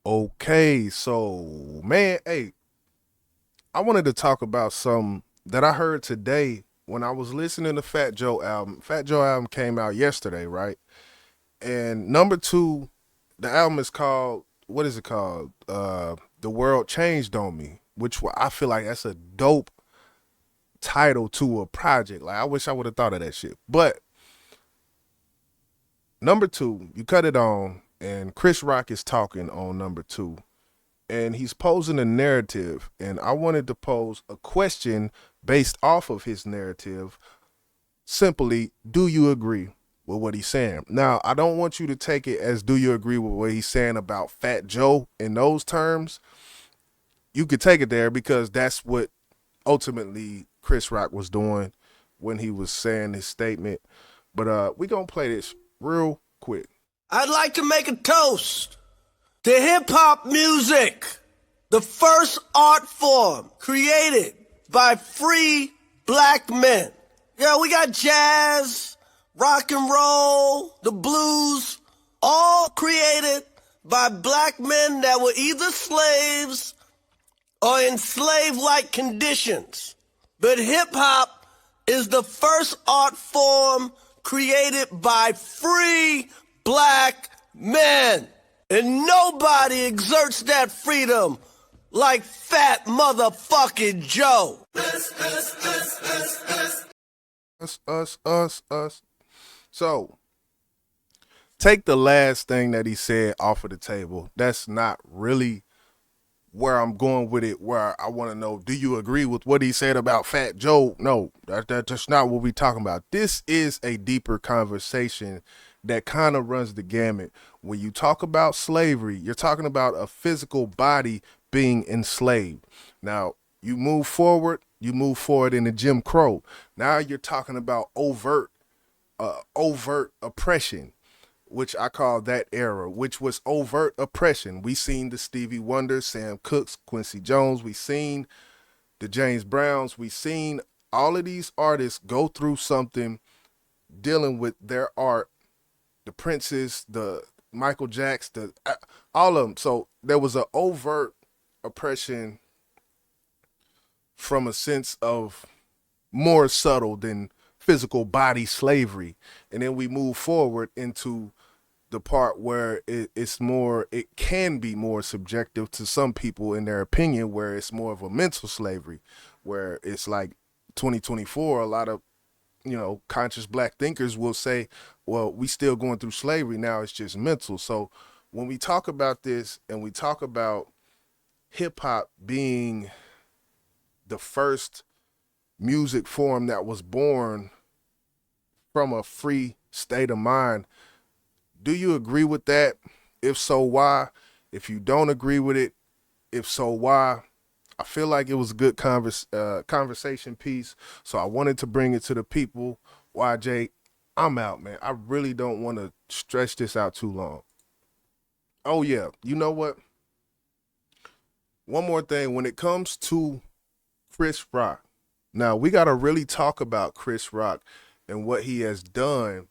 Okay, so man, hey, I wanted to talk about something that I heard today when I was listening to Fat Joe album. Fat Joe album came out yesterday, right? And number two, the album is called what is it called? The World Changed on Me, which I feel like that's a dope title to a project. Like I wish I would have thought of that shit. But number two, you cut it on, and Chris Rock is talking on number two and he's posing a narrative, and I wanted to pose a question based off of his narrative. Simply, do you agree with what he's saying? Now, I don't want you to take it as do you agree with what he's saying about Fat Joe in those terms. You could take it there because that's what ultimately Chris Rock was doing when he was saying his statement. But we gonna play this real quick. I'd like to make a toast to hip-hop music, the first art form created by free black men. Yeah, we got jazz, rock and roll, the blues, all created by black men that were either slaves or in slave-like conditions. But hip-hop is the first art form created by free black men. And nobody exerts that freedom like fat motherfucking Joe. Us. So, take the last thing that he said off of the table. That's not really where I'm going with it, where I want to know, do you agree with what he said about Fat Joe? No, that's not what we're talking about. This is a deeper conversation that kind of runs the gamut. When you talk about slavery, you're talking about a physical body being enslaved. Now, you move forward into Jim Crow. Now you're talking about overt oppression, which I call that era, which was overt oppression. We seen the Stevie Wonders, Sam Cooks, Quincy Jones. We seen the James Browns. We seen all of these artists go through something dealing with their art. The Princes, the Michael Jackson, all of them. So there was an overt oppression from a sense of more subtle than physical body slavery. And then we move forward into the part where it can be more subjective to some people in their opinion, where it's more of a mental slavery, where it's like 2024, a lot of conscious black thinkers will say, well, we still going through slavery now, it's just mental. So when we talk about this and we talk about hip hop being the first music form that was born from a free state of mind, do you agree with that? If so, why? If you don't agree with it, if so, why? I feel like it was a good conversation piece, so I wanted to bring it to the people. YJ, I'm out, man. I really don't want to stretch this out too long. Oh, yeah. You know what? One more thing. When it comes to Chris Rock, now we got to really talk about Chris Rock and what he has done